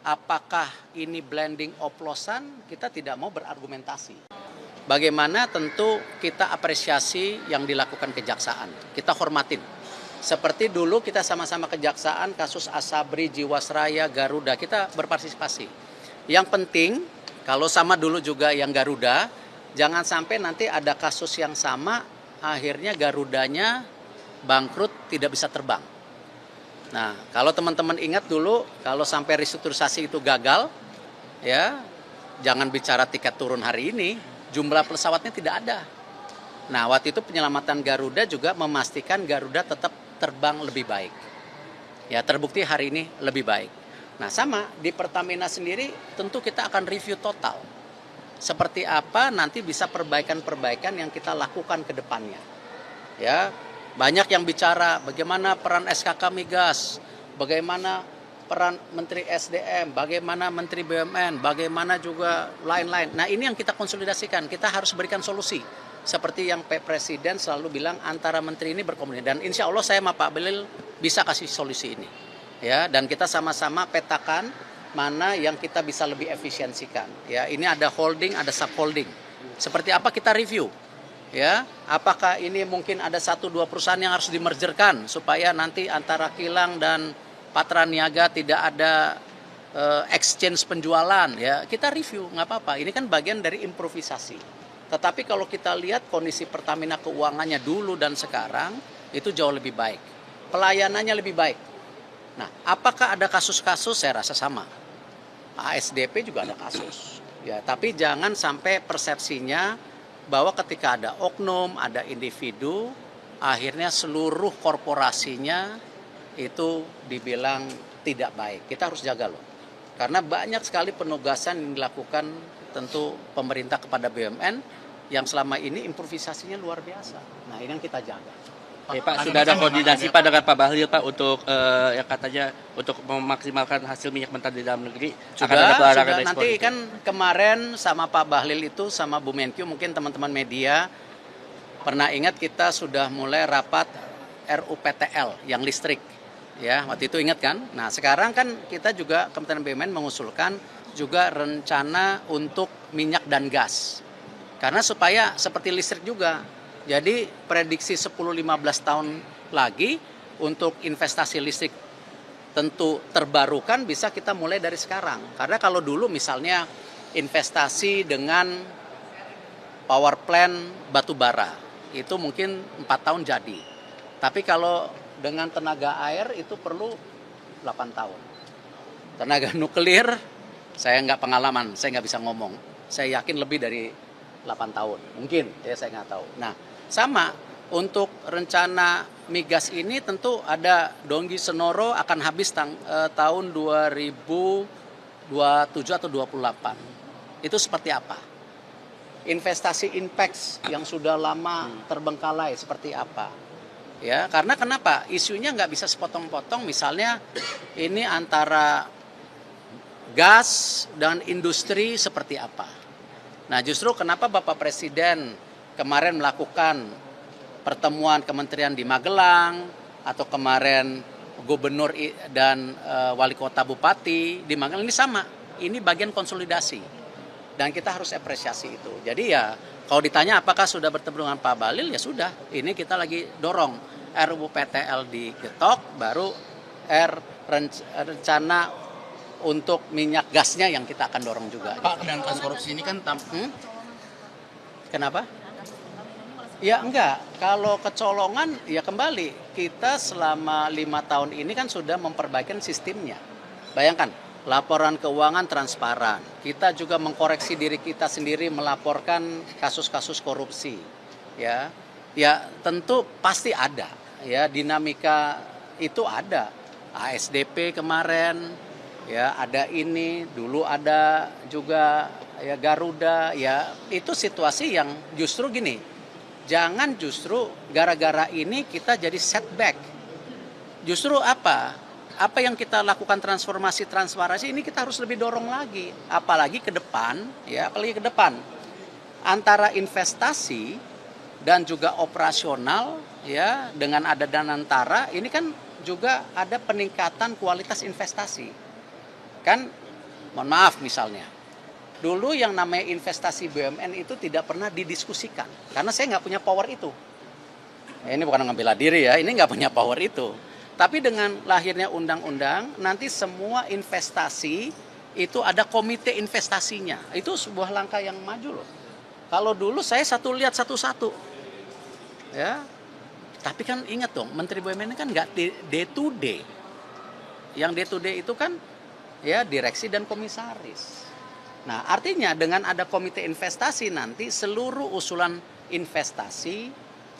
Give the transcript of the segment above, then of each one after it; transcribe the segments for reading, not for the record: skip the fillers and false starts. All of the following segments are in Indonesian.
apakah ini blending oplosan, kita tidak mau berargumentasi. Bagaimana tentu kita apresiasi yang dilakukan kejaksaan, kita hormatin. Seperti dulu kita sama-sama kejaksaan, kasus Asabri, Jiwasraya, Garuda, kita berpartisipasi. Yang penting, kalau sama dulu juga yang Garuda, jangan sampai nanti ada kasus yang sama, akhirnya Garudanya bangkrut, tidak bisa terbang. Nah, kalau teman-teman ingat dulu, kalau sampai restrukturisasi itu gagal, ya jangan bicara tiket turun hari ini, jumlah pesawatnya tidak ada. Nah, waktu itu penyelamatan Garuda juga memastikan Garuda tetap terbang lebih baik. Ya, terbukti hari ini lebih baik. Nah, sama di Pertamina sendiri tentu kita akan review total. Seperti apa nanti bisa perbaikan-perbaikan yang kita lakukan ke depannya. Ya, banyak yang bicara bagaimana peran SKK Migas, bagaimana peran Menteri SDM, bagaimana Menteri BUMN, bagaimana juga lain-lain. Nah, ini yang kita konsolidasikan, kita harus berikan solusi. Seperti yang Pak Presiden selalu bilang, antara menteri ini berkomunikasi. Dan insya Allah saya sama Pak Bahlil bisa kasih solusi ini. Ya, dan kita sama-sama petakan mana yang kita bisa lebih efisiensikan. Ya, ini ada holding, ada subholding. Seperti apa kita review. Ya, apakah ini mungkin ada 1-2 perusahaan yang harus dimergerkan supaya nanti antara kilang dan Patra Niaga tidak ada exchange penjualan, ya kita review, nggak apa-apa. Ini kan bagian dari improvisasi. Tetapi kalau kita lihat kondisi Pertamina keuangannya dulu dan sekarang itu jauh lebih baik, pelayanannya lebih baik. Nah, apakah ada kasus-kasus? Saya rasa sama. ASDP juga ada kasus. Ya, tapi jangan sampai persepsinya bahwa ketika ada oknum, ada individu, akhirnya seluruh korporasinya itu dibilang tidak baik. Kita harus jaga loh. Karena banyak sekali penugasan yang dilakukan tentu pemerintah kepada BUMN yang selama ini improvisasinya luar biasa. Nah, ini yang kita jaga. Pak, sudah ada koordinasi Pak dengan Pak Bahlil Pak untuk yang katanya untuk memaksimalkan hasil minyak mentah di dalam negeri. Sudah nanti kan kemarin sama Pak Bahlil itu sama Bu Menkyu, mungkin teman-teman media pernah ingat kita sudah mulai rapat RUPTL yang listrik. Ya, waktu itu ingat kan? Nah, sekarang kan kita juga Kementerian BUMN mengusulkan juga rencana untuk minyak dan gas. Karena supaya seperti listrik juga. Jadi prediksi 10-15 tahun lagi untuk investasi listrik tentu terbarukan bisa kita mulai dari sekarang. Karena kalau dulu misalnya investasi dengan power plant batu bara itu mungkin 4 tahun jadi. Tapi kalau dengan tenaga air itu perlu 8 tahun. Tenaga nuklir saya nggak pengalaman, saya nggak bisa ngomong. Saya yakin lebih dari 8 tahun, mungkin ya saya nggak tahu. Nah, sama untuk rencana migas ini tentu ada Donggi Senoro akan habis tahun 2027 atau 28. Itu seperti apa? Investasi Inpex yang sudah lama terbengkalai seperti apa? Ya, karena kenapa? Isunya nggak bisa sepotong-potong. Misalnya ini antara gas dan industri seperti apa? Nah, justru kenapa Bapak Presiden kemarin melakukan pertemuan kementerian di Magelang, atau kemarin gubernur dan wali kota bupati di Magelang, ini sama. Ini bagian konsolidasi. Dan kita harus apresiasi itu. Jadi ya, kalau ditanya apakah sudah bertemu dengan Pak Bahlil, ya sudah. Ini kita lagi dorong RUPTL digetok, baru rencana untuk minyak gasnya yang kita akan dorong juga. Pak, dan kasus korupsi ini kan Kenapa? Ya enggak, kalau kecolongan ya kembali, kita selama 5 tahun ini kan sudah memperbaiki sistemnya. Bayangkan, laporan keuangan transparan, kita juga mengkoreksi diri kita sendiri melaporkan kasus-kasus korupsi. Ya tentu pasti ada, ya dinamika itu ada. ASDP kemarin, ya ada ini, dulu ada juga ya Garuda, ya itu situasi yang justru gini. Jangan justru gara-gara ini kita jadi setback. Justru apa? Apa yang kita lakukan transformasi ini kita harus lebih dorong lagi. Apalagi ke depan, antara investasi dan juga operasional, ya dengan ada Danantara, ini kan juga ada peningkatan kualitas investasi. Kan Mohon maaf misalnya, dulu yang namanya investasi BUMN itu tidak pernah didiskusikan, karena saya nggak punya power itu. Ini bukan ngebela diri ya, ini nggak punya power itu. Tapi dengan lahirnya undang-undang, nanti semua investasi itu ada komite investasinya. Itu sebuah langkah yang maju loh. Kalau dulu saya lihat satu-satu, ya. Tapi kan ingat dong, Menteri BUMN ini kan nggak day to day. Yang day to day itu kan ya direksi dan komisaris. Nah, artinya dengan ada komite investasi nanti seluruh usulan investasi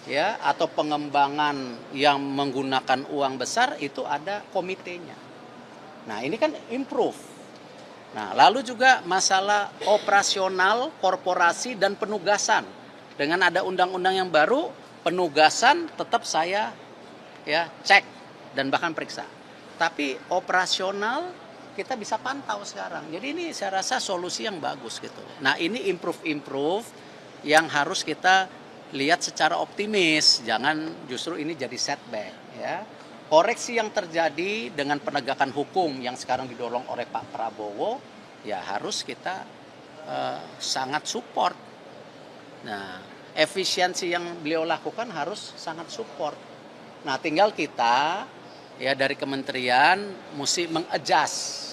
ya atau pengembangan yang menggunakan uang besar itu ada komitenya. Nah, ini kan improve. Nah, lalu juga masalah operasional korporasi dan penugasan. Dengan ada undang-undang yang baru, penugasan tetap saya ya cek dan bahkan periksa. Tapi operasional kita bisa pantau sekarang. Jadi ini saya rasa solusi yang bagus gitu. Nah, ini improve yang harus kita lihat secara optimis, jangan justru ini jadi setback ya. Koreksi yang terjadi dengan penegakan hukum yang sekarang didorong oleh Pak Prabowo ya harus kita sangat support. Nah, efisiensi yang beliau lakukan harus sangat support. Nah, tinggal kita ya dari kementerian mesti mengadjust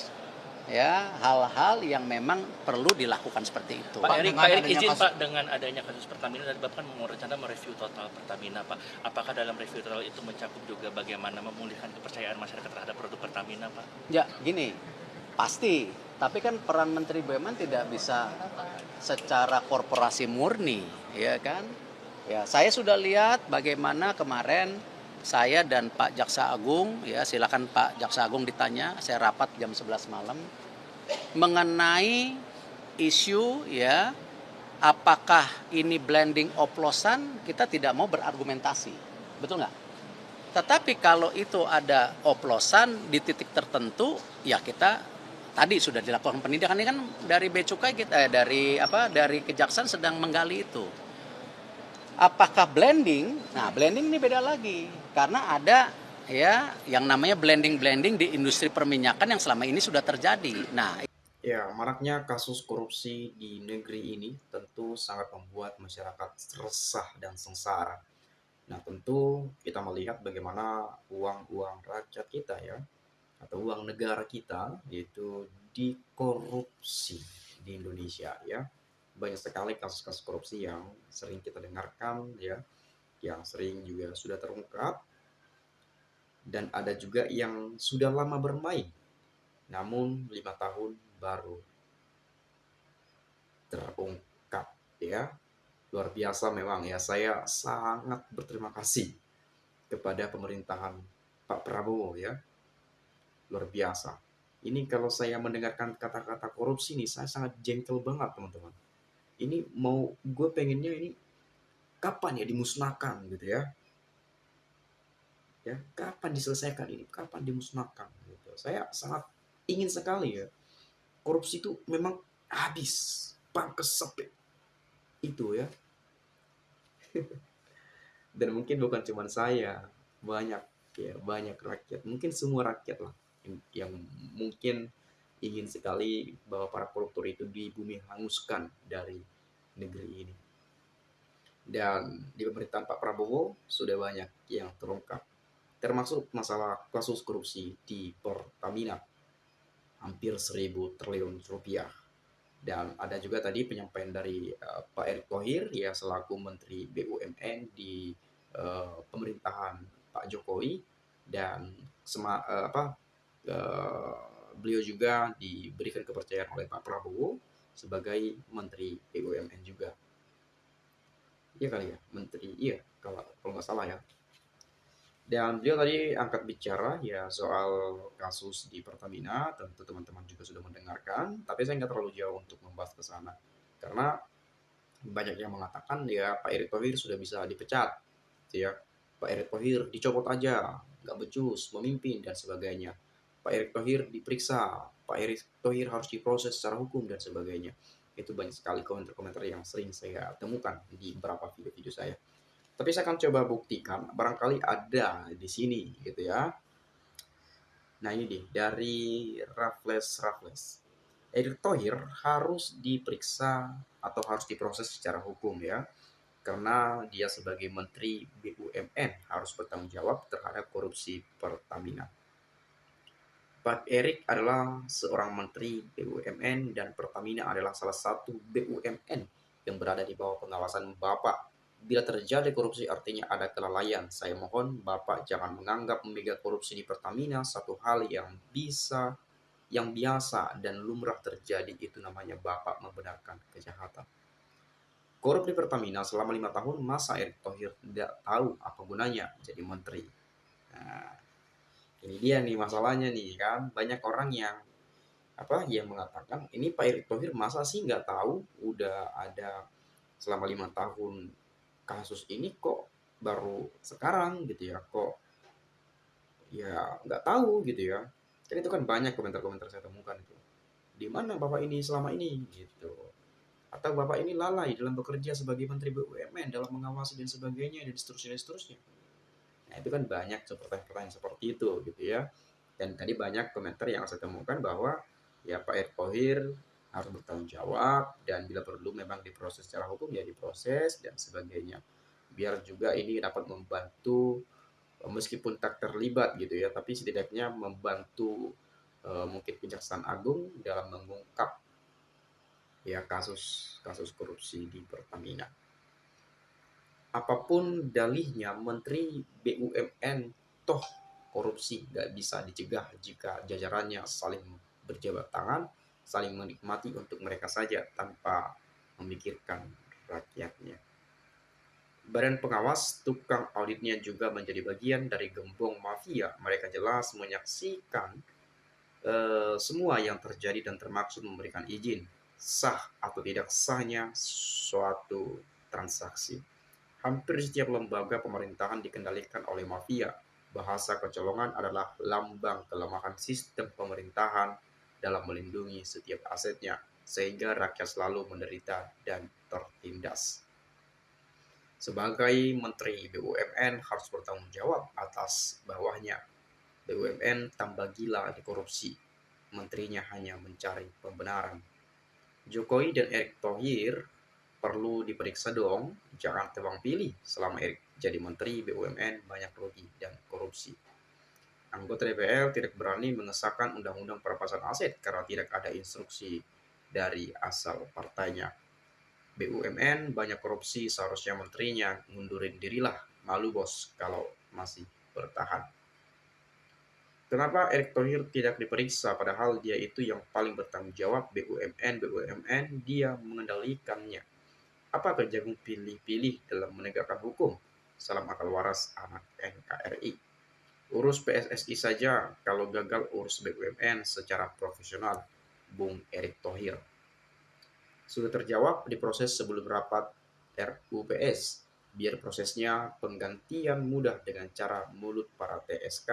ya hal-hal yang memang perlu dilakukan seperti itu. Pak Erik izin Pak, dengan adanya kasus Pertamina dan Bapak mau rencana mereview total Pertamina Pak. Apakah dalam review total itu mencakup juga bagaimana memulihkan kepercayaan masyarakat terhadap produk Pertamina Pak? Ya gini, pasti. Tapi kan peran Menteri BUMN tidak bisa secara korporasi murni, ya kan? Ya, saya sudah lihat bagaimana kemarin saya dan Pak Jaksa Agung, ya silakan Pak Jaksa Agung ditanya, saya rapat jam 11 malam mengenai isu ya apakah ini blending oplosan, kita tidak mau berargumentasi. Betul nggak? Tetapi kalau itu ada oplosan di titik tertentu, ya kita tadi sudah dilakukan penindakan. Ini kan dari Bea Cukai kita dari Kejaksaan sedang menggali itu. Apakah blending? Nah, blending ini beda lagi karena ada ya yang namanya blending di industri perminyakan yang selama ini sudah terjadi. Nah, Ya, maraknya kasus korupsi di negeri ini tentu sangat membuat masyarakat resah dan sengsara. Nah, tentu kita melihat bagaimana uang-uang rakyat kita ya, atau uang negara kita itu dikorupsi di Indonesia ya. Banyak sekali kasus-kasus korupsi yang sering kita dengarkan ya, yang sering juga sudah terungkap, dan ada juga yang sudah lama bermain, namun 5 tahun baru terungkap ya. Luar biasa memang ya, saya sangat berterima kasih kepada pemerintahan Pak Prabowo ya, luar biasa. Ini kalau saya mendengarkan kata-kata korupsi nih, saya sangat jengkel banget teman-teman. Ini mau gue pengennya ini kapan ya dimusnahkan gitu ya, ya kapan diselesaikan ini, kapan dimusnahkan gitu. Saya sangat ingin sekali ya, korupsi itu memang habis pangkes sampai itu ya. Dan mungkin bukan cuma saya, banyak ya, banyak rakyat, mungkin semua rakyat lah yang mungkin ingin sekali bahwa para koruptor itu di bumi hanguskan dari negeri ini. Dan di pemerintahan Pak Prabowo sudah banyak yang terungkap, termasuk masalah kasus korupsi di Pertamina hampir 1.000 triliun rupiah. Dan ada juga tadi penyampaian dari Pak Erick Thohir ya selaku Menteri BUMN di pemerintahan Pak Jokowi, dan beliau juga diberikan kepercayaan oleh Pak Prabowo sebagai Menteri BUMN juga. Iya kali ya, Menteri, iya kalau nggak salah ya. Dan beliau tadi angkat bicara ya soal kasus di Pertamina, tentu teman-teman juga sudah mendengarkan, tapi saya nggak terlalu jauh untuk membahas ke sana. Karena banyak yang mengatakan ya Pak Erick Thohir sudah bisa dipecat, ya. Pak Erick Thohir dicopot aja, nggak becus, memimpin dan sebagainya. Pak Erick Thohir diperiksa, Pak Erick Thohir harus diproses secara hukum dan sebagainya. Itu banyak sekali komentar-komentar yang sering saya temukan di beberapa video-video saya. Tapi saya akan coba buktikan, barangkali ada di sini gitu ya. Nah ini nih, dari Raffles. Erick Thohir harus diperiksa atau harus diproses secara hukum ya, karena dia sebagai Menteri BUMN harus bertanggung jawab terhadap korupsi Pertamina. Pak Erik adalah seorang Menteri BUMN dan Pertamina adalah salah satu BUMN yang berada di bawah pengawasan Bapak. Bila terjadi korupsi artinya ada kelalaian. Saya mohon Bapak jangan menganggap mega korupsi di Pertamina satu hal yang biasa dan lumrah terjadi. Itu namanya Bapak membenarkan kejahatan. Korup di Pertamina selama 5 tahun, masa Erick Thohir tidak tahu apa gunanya jadi menteri. Nah, ini dia nih masalahnya nih kan, banyak orang yang mengatakan ini Pak Erick Thohir masa sih nggak tahu udah ada selama 5 tahun kasus ini kok baru sekarang gitu ya, kok ya nggak tahu gitu ya. Kan itu kan banyak komentar-komentar saya temukan itu. Di mana Bapak ini selama ini gitu. Atau Bapak ini lalai dalam bekerja sebagai Menteri BUMN dalam mengawasi dan sebagainya dan seterusnya. Nah, itu kan banyak pertanyaan-pertanyaan seperti itu gitu ya. Dan tadi banyak komentar yang saya temukan bahwa ya Pak Erick Thohir harus bertanggung jawab dan bila perlu memang diproses secara hukum ya diproses dan sebagainya. Biar juga ini dapat membantu meskipun tak terlibat gitu ya, tapi setidaknya membantu mungkin Kejaksaan Agung dalam mengungkap ya kasus korupsi di Pertamina. Apapun dalihnya Menteri BUMN toh korupsi nggak bisa dicegah jika jajarannya saling berjabat tangan, saling menikmati untuk mereka saja tanpa memikirkan rakyatnya. Badan pengawas tukang auditnya juga menjadi bagian dari gembong mafia. Mereka jelas menyaksikan semua yang terjadi dan termaksud memberikan izin sah atau tidak sahnya suatu transaksi. Hampir setiap lembaga pemerintahan dikendalikan oleh mafia. Bahasa kecolongan adalah lambang kelemahan sistem pemerintahan dalam melindungi setiap asetnya, sehingga rakyat selalu menderita dan tertindas. Sebagai Menteri BUMN harus bertanggung jawab atas bawahnya. BUMN tambah gila di korupsi. Menterinya hanya mencari pembenaran. Jokowi dan Erick Thohir perlu diperiksa dong, jangan tebang pilih selama Erick jadi Menteri BUMN banyak rugi dan korupsi. Anggota DPR tidak berani mengesahkan undang-undang perampasan aset karena tidak ada instruksi dari asal partainya. BUMN banyak korupsi, seharusnya menterinya ngundurin dirilah, malu bos kalau masih bertahan. Kenapa Erick Thohir tidak diperiksa padahal dia itu yang paling bertanggung jawab BUMN dia mengendalikannya. Apa kejagung pilih-pilih dalam menegakkan hukum? Salam akal waras anak NKRI. Urus PSSI saja kalau gagal urus BUMN secara profesional. Bung Erick Thohir. Sudah terjawab di proses sebelum rapat RUPS. Biar prosesnya penggantian mudah dengan cara mulut para TSK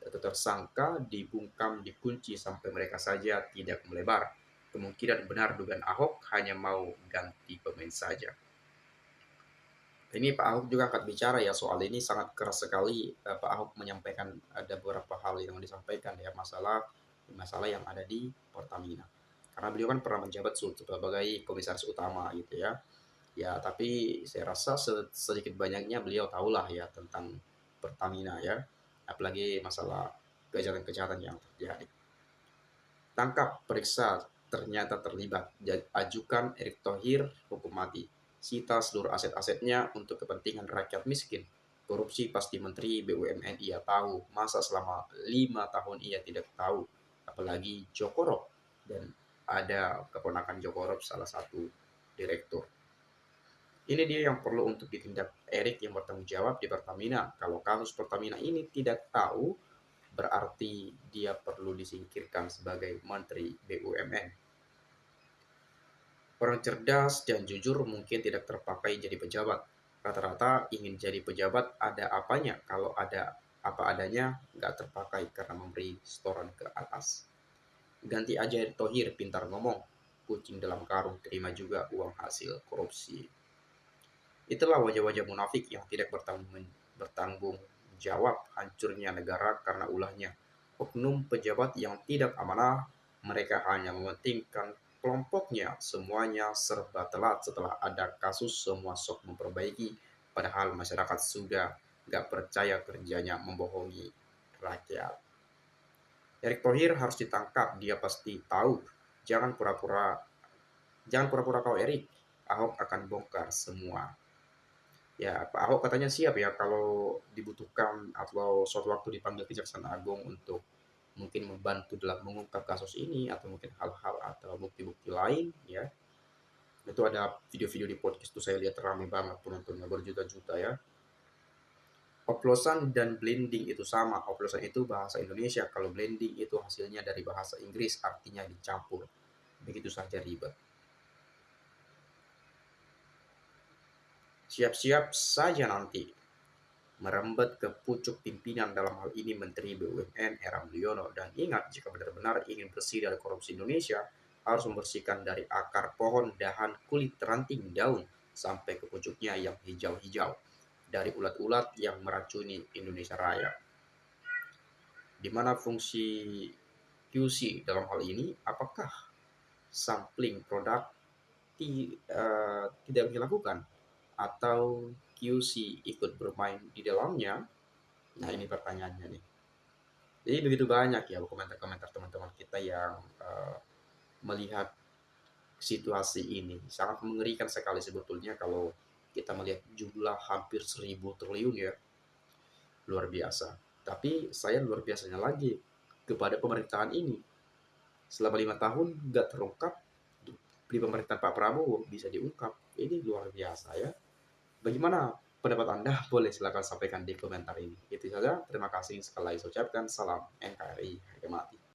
atau tersangka dibungkam dikunci sampai mereka saja tidak melebar. Kemungkinan benar dugaan Ahok hanya mau ganti pemain saja. Ini Pak Ahok juga akan bicara ya soal ini, sangat keras sekali Pak Ahok menyampaikan ada beberapa hal yang disampaikan ya masalah yang ada di Pertamina. Karena beliau kan pernah menjabat sebagai komisaris utama gitu ya. Ya, tapi saya rasa sedikit banyaknya beliau tahulah ya tentang Pertamina ya. Apalagi masalah kejahatan-kejahatan yang terjadi. Tangkap, periksa, ternyata terlibat. Ajukan Erick Thohir hukum mati. Sita seluruh aset-asetnya untuk kepentingan rakyat miskin. Korupsi pasti Menteri BUMN ia tahu. Masa selama 5 tahun ia tidak tahu. Apalagi Jokorop. Dan ada keponakan Jokorop salah satu direktur. Ini dia yang perlu untuk ditindak Erick yang bertanggung jawab di Pertamina. Kalau kasus Pertamina ini tidak tahu, berarti dia perlu disingkirkan sebagai Menteri BUMN. Orang cerdas dan jujur mungkin tidak terpakai jadi pejabat. Rata-rata ingin jadi pejabat ada apanya, kalau ada apa adanya nggak terpakai karena memberi setoran ke atas. Ganti aja Erick Thohir pintar ngomong, kucing dalam karung terima juga uang hasil korupsi. Itulah wajah-wajah munafik yang tidak bertanggung jawab hancurnya negara karena ulahnya oknum pejabat yang tidak amanah Mereka hanya mementingkan kelompoknya, semuanya serba telat setelah ada kasus semua sok memperbaiki, padahal masyarakat sudah gak percaya kerjanya membohongi rakyat. Erick Thohir harus ditangkap, dia pasti tahu. Jangan pura-pura, jangan pura-pura kau Erick, Ahok akan bongkar semua. Ya, Pak Ahok katanya siap ya kalau dibutuhkan atau suatu waktu dipanggil Kejaksaan Agung untuk mungkin membantu dalam mengungkap kasus ini atau mungkin hal-hal atau bukti-bukti lain ya. Itu ada video-video di podcast itu saya lihat ramai banget penontonnya berjuta-juta ya. Oplosan dan blending itu sama. Oplosan itu bahasa Indonesia, kalau blending itu hasilnya dari bahasa Inggris, artinya dicampur. Begitu saja ribet. Siap-siap saja nanti merembet ke pucuk pimpinan, dalam hal ini Menteri BUMN Hera Mulyono. Dan ingat, jika benar-benar ingin bersih dari korupsi Indonesia, harus membersihkan dari akar pohon, dahan, kulit, ranting, daun, sampai ke pucuknya yang hijau-hijau, dari ulat-ulat yang meracuni Indonesia Raya. Di mana fungsi QC dalam hal ini? Apakah sampling produk tidak dilakukan atau QC ikut bermain di dalamnya? Nah, ini pertanyaannya nih. Jadi begitu banyak ya komentar-komentar teman-teman kita yang melihat situasi ini. Sangat mengerikan sekali sebetulnya kalau kita melihat jumlah hampir 1.000 triliun ya. Luar biasa. Tapi saya luar biasanya lagi kepada pemerintahan ini. Selama 5 tahun nggak terungkap, di pemerintahan Pak Prabowo bisa diungkap. Ini luar biasa ya. Bagaimana pendapat Anda? Boleh silakan sampaikan di komentar ini. Itu saja. Terima kasih sekali lagi saya ucapkan. Salam NKRI. Harga mati.